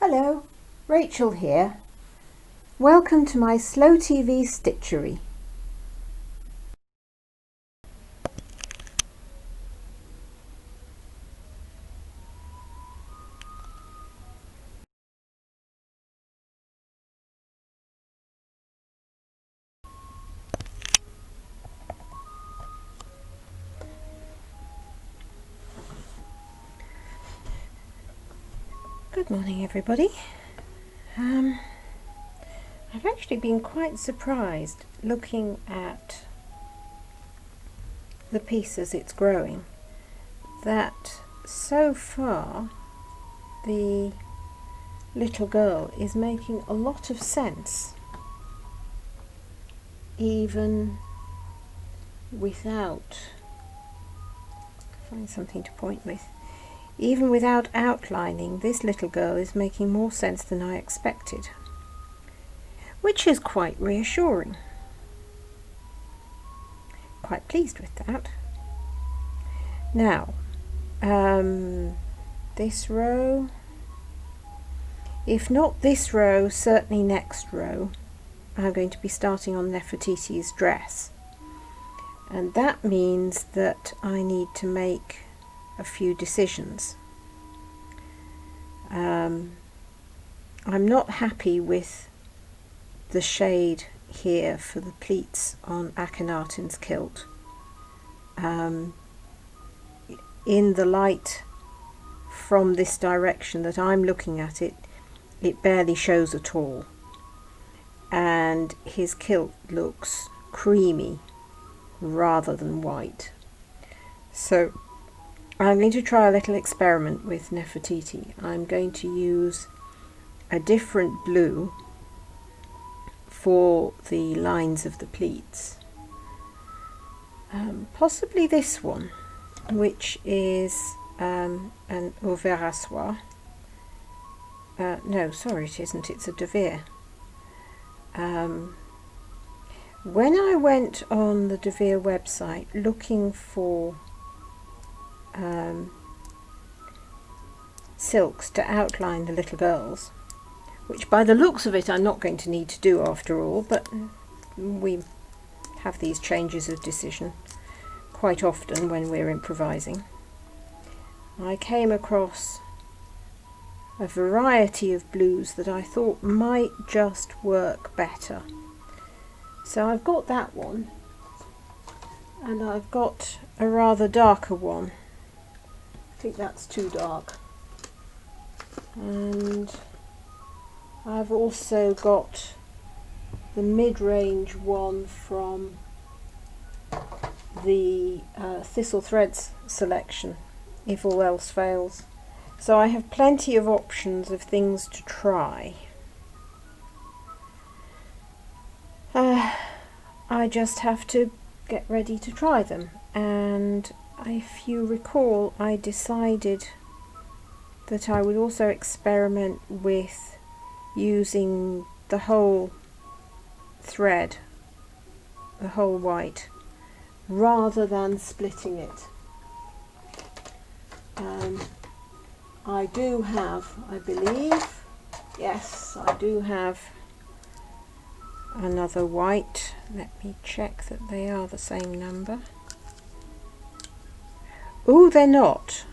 Hello, Rachel here. Welcome to my SlowTV Stitchery. Good morning, everybody. I've actually been quite surprised looking at the piece as it's growing that so far the little girl is making a lot of sense even without, find something to point with. Even without outlining, this little girl is making more sense than I expected, which is quite reassuring. Quite pleased with that. Now, this row, if not this row, certainly next row, I'm going to be starting on Nefertiti's dress. And that means that I need to make a few decisions. I'm not happy with the shade here for the pleats on Akhenaten's kilt. In the light from this direction that I'm looking at it, it barely shows at all. And his kilt looks creamy rather than white. So I'm going to try a little experiment with Nefertiti. I'm going to use a different blue for the lines of the pleats. Possibly this one, which is an au vert à soie. No, sorry, it isn't. It's a de Vere. When I went on the de Vere website looking for silks to outline the little girls, which by the looks of it I'm not going to need to do after all, but we have these changes of decision quite often when we're improvising. I came across a variety of blues that I thought might just work better. So I've got that one, and I've got a rather darker one. I think that's too dark. And I've also got the mid-range one from the Thistle Threads selection, if all else fails. So I have plenty of options of things to try. I just have to get ready to try them. And if you recall, I decided that I would also experiment with using the whole thread, the whole white, rather than splitting it. I do have, I believe, yes, I do have another white. Let me check that they are the same number. Oh, they're not.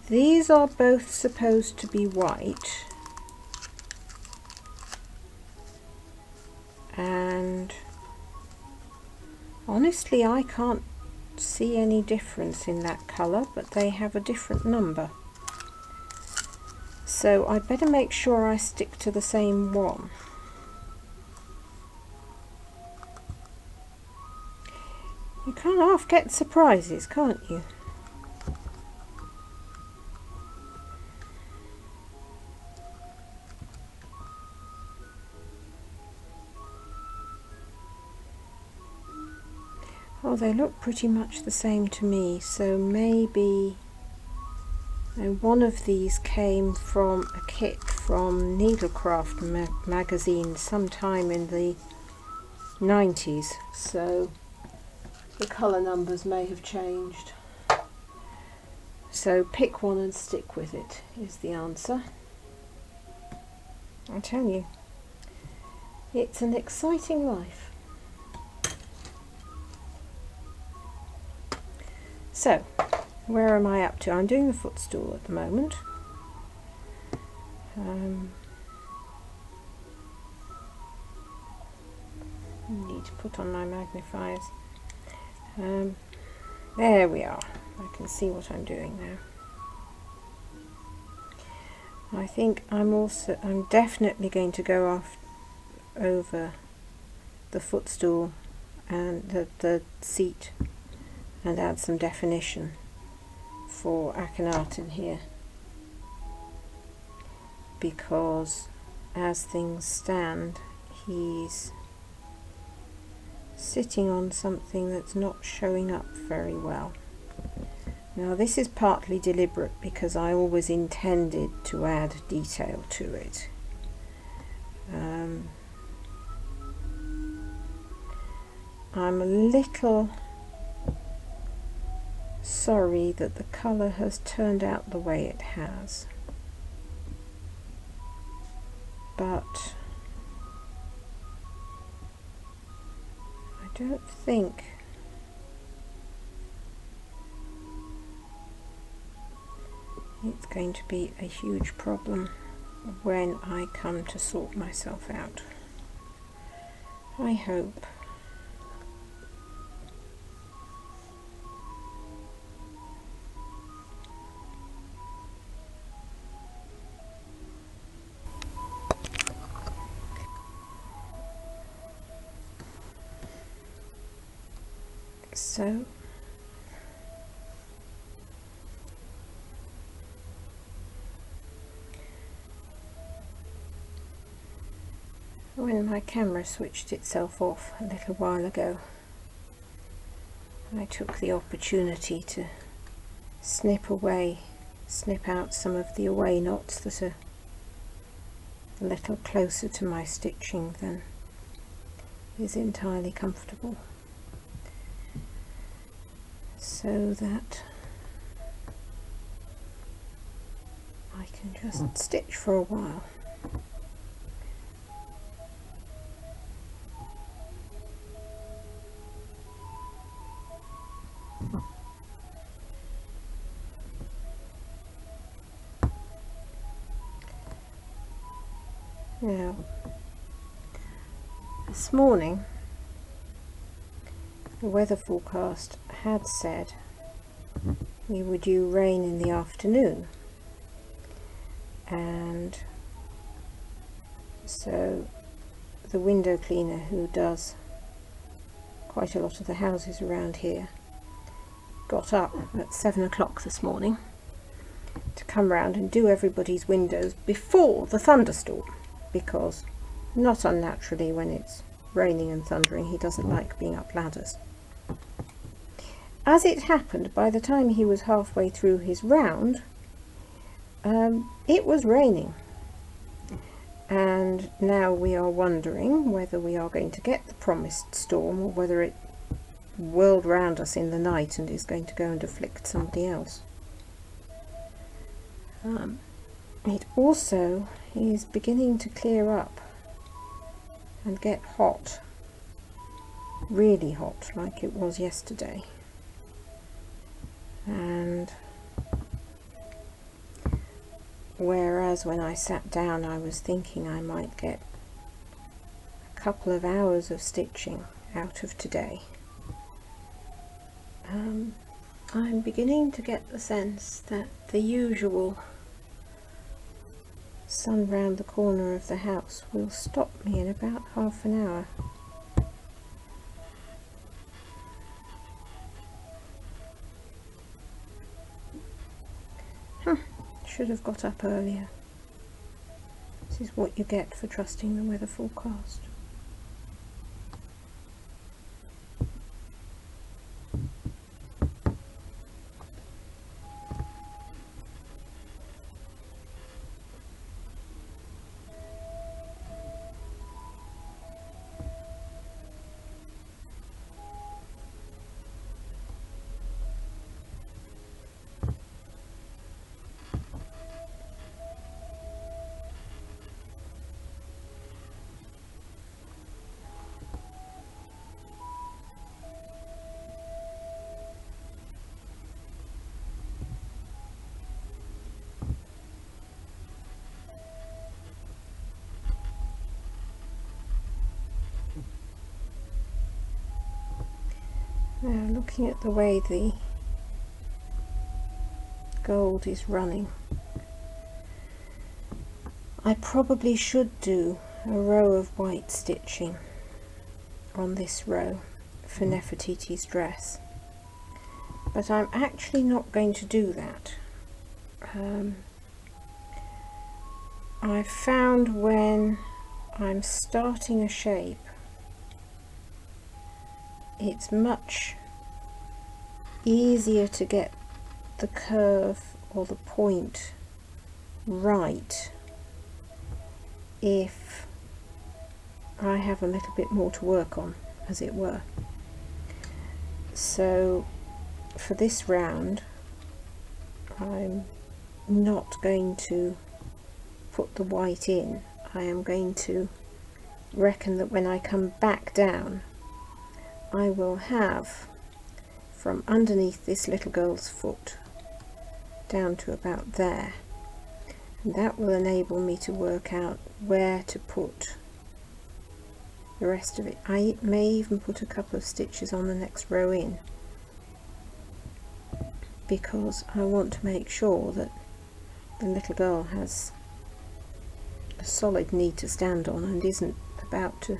These are both supposed to be white. And honestly, I can't see any difference in that colour, but they have a different number. So I'd better make sure I stick to the same one. You can't half get surprises, can't you? Oh, they look pretty much the same to me, so maybe one of these came from a kit from Needlecraft magazine sometime in the 90s, so the colour numbers may have changed. So pick one and stick with it is the answer. I tell you, it's an exciting life. So, where am I up to? I'm doing the footstool at the moment. Need to put on my magnifiers. There we are. I can see what I'm doing now. I think I'm definitely going to go over the footstool and the seat and add some definition for Akhenaten here, because as things stand he's sitting on something that's not showing up very well. Now this is partly deliberate because I always intended to add detail to it. I'm a little sorry that the colour has turned out the way it has, but I don't think it's going to be a huge problem when I come to sort myself out. I hope. So when my camera switched itself off a little while ago, I took the opportunity to snip out some of the away knots that are a little closer to my stitching than is entirely comfortable, so that I can just stitch for a while. Now, this morning the weather forecast had said we were due rain in the afternoon, and so the window cleaner, who does quite a lot of the houses around here, got up at 7 o'clock this morning to come round and do everybody's windows before the thunderstorm, because not unnaturally when it's raining and thundering he doesn't like being up ladders. As it happened, by the time he was halfway through his round, it was raining, and now we are wondering whether we are going to get the promised storm or whether it whirled round us in the night and is going to go and afflict somebody else. It also is beginning to clear up and get hot, really hot, like it was yesterday. And whereas when I sat down I was thinking I might get a couple of hours of stitching out of today, I'm beginning to get the sense that the usual sun round the corner of the house will stop me in about half an hour. Should have got up earlier. This is what you get for trusting the weather forecast. Now, looking at the way the gold is running, I probably should do a row of white stitching on this row for Nefertiti's dress, but I'm actually not going to do that. I've found when I'm starting a shape, it's much easier to get the curve or the point right if I have a little bit more to work on, as it were. So for this round, I'm not going to put the white in. I am going to reckon that when I come back down, I will have from underneath this little girl's foot down to about there, and that will enable me to work out where to put the rest of it. I may even put a couple of stitches on the next row in, because I want to make sure that the little girl has a solid knee to stand on and isn't about to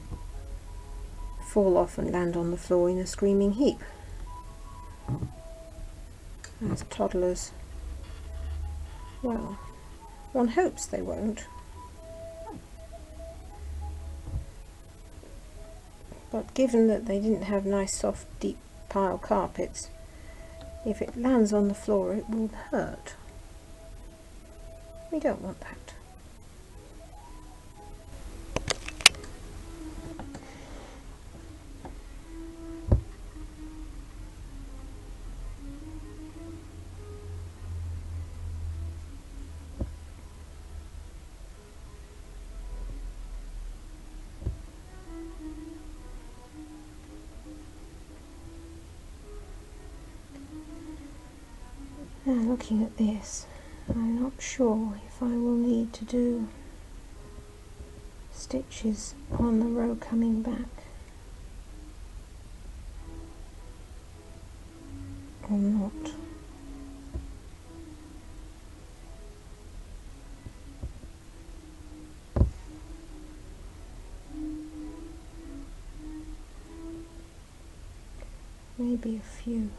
fall off and land on the floor in a screaming heap, as toddlers, well, one hopes they won't, but given that they didn't have nice soft deep pile carpets, if it lands on the floor it will hurt. We don't want that. Now, looking at this, I'm not sure if I will need to do stitches on the row coming back or not. Maybe a few.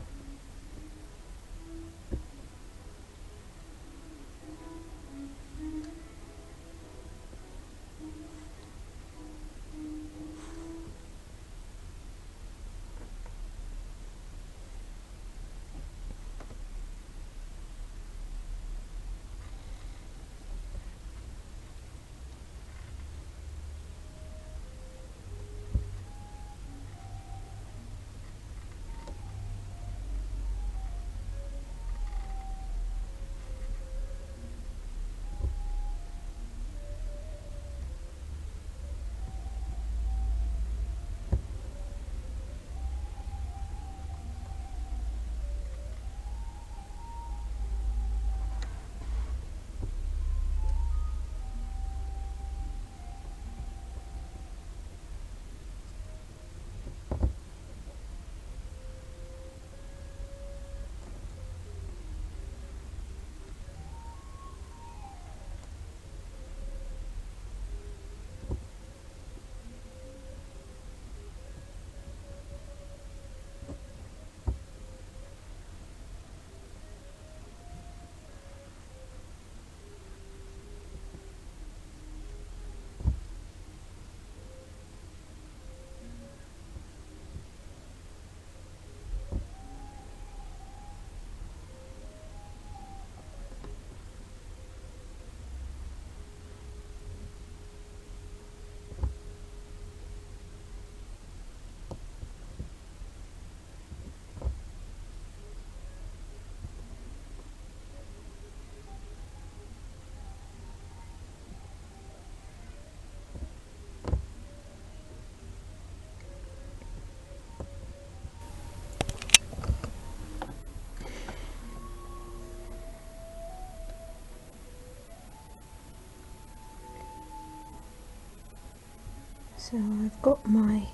So I've got my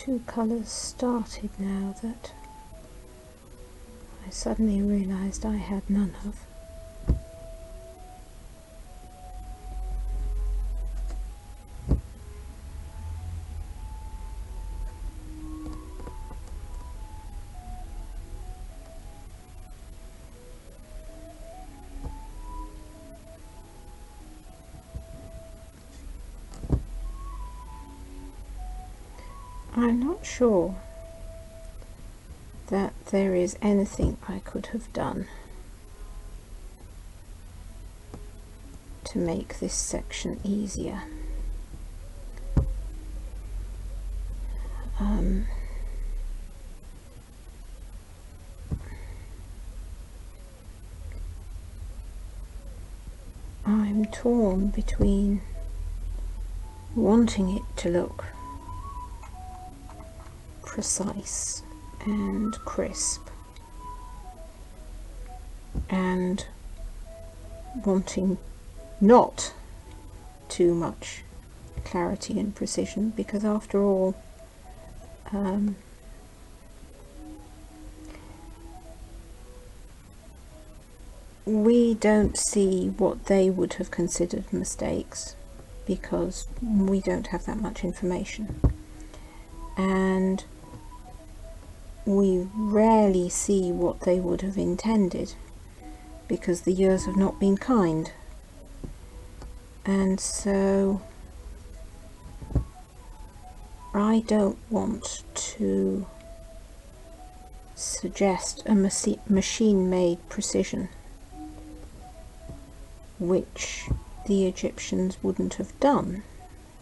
two colours started now that I suddenly realised I had none of. I'm not sure that there is anything I could have done to make this section easier. I'm torn between wanting it to look precise and crisp and wanting not too much clarity and precision, because after all we don't see what they would have considered mistakes because we don't have that much information, and we rarely see what they would have intended because the years have not been kind. And so I don't want to suggest a machine-made precision which the Egyptians wouldn't have done,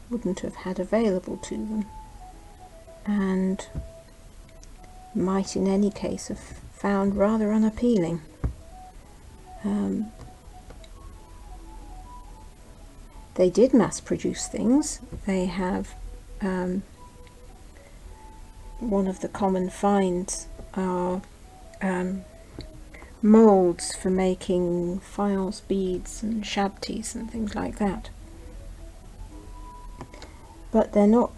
wouldn't have had available to them, and might in any case have found rather unappealing. They did mass produce things. They have one of the common finds are moulds for making faience beads and shabtis and things like that, but they're not,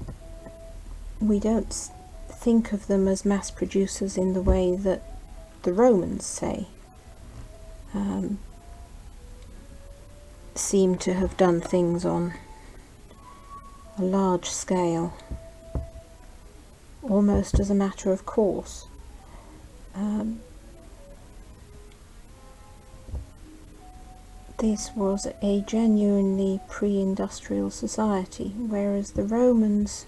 we don't think of them as mass producers in the way that the Romans say seem to have done things on a large scale, almost as a matter of course. This was a genuinely pre-industrial society, whereas the Romans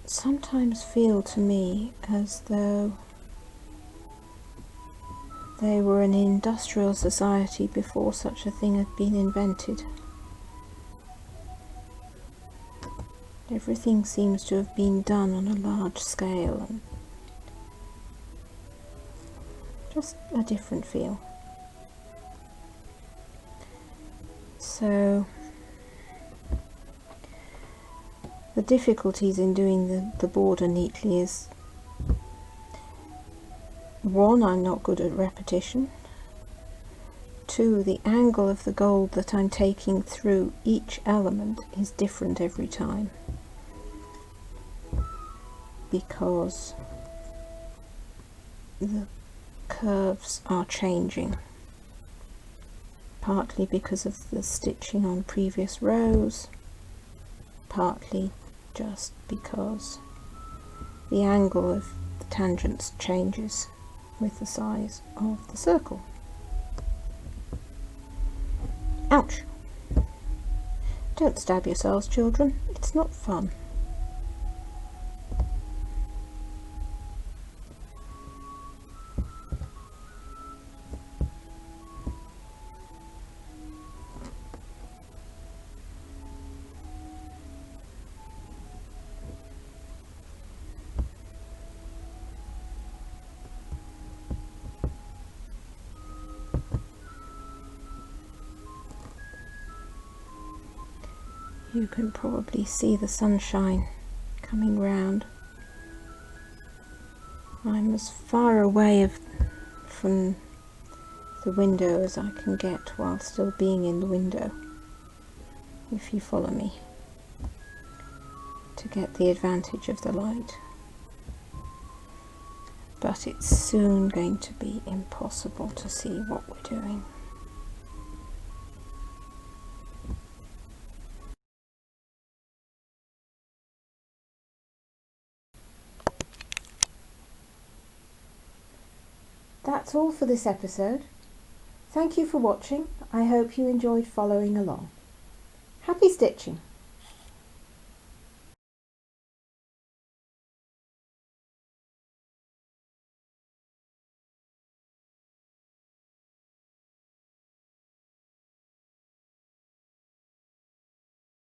sometimes feel to me as though they were an industrial society before such a thing had been invented. Everything seems to have been done on a large scale, and just a different feel. So the difficulties in doing the border neatly is, one, I'm not good at repetition. Two, the angle of the gold that I'm taking through each element is different every time, because the curves are changing, partly because of the stitching on previous rows, partly just because the angle of the tangents changes with the size of the circle. Ouch! Don't stab yourselves, children, it's not fun. You can probably see the sunshine coming round. I'm as far away from the window as I can get while still being in the window, if you follow me. to get the advantage of the light. But it's soon going to be impossible to see what we're doing. That's all for this episode. Thank you for watching. I hope you enjoyed following along. Happy stitching!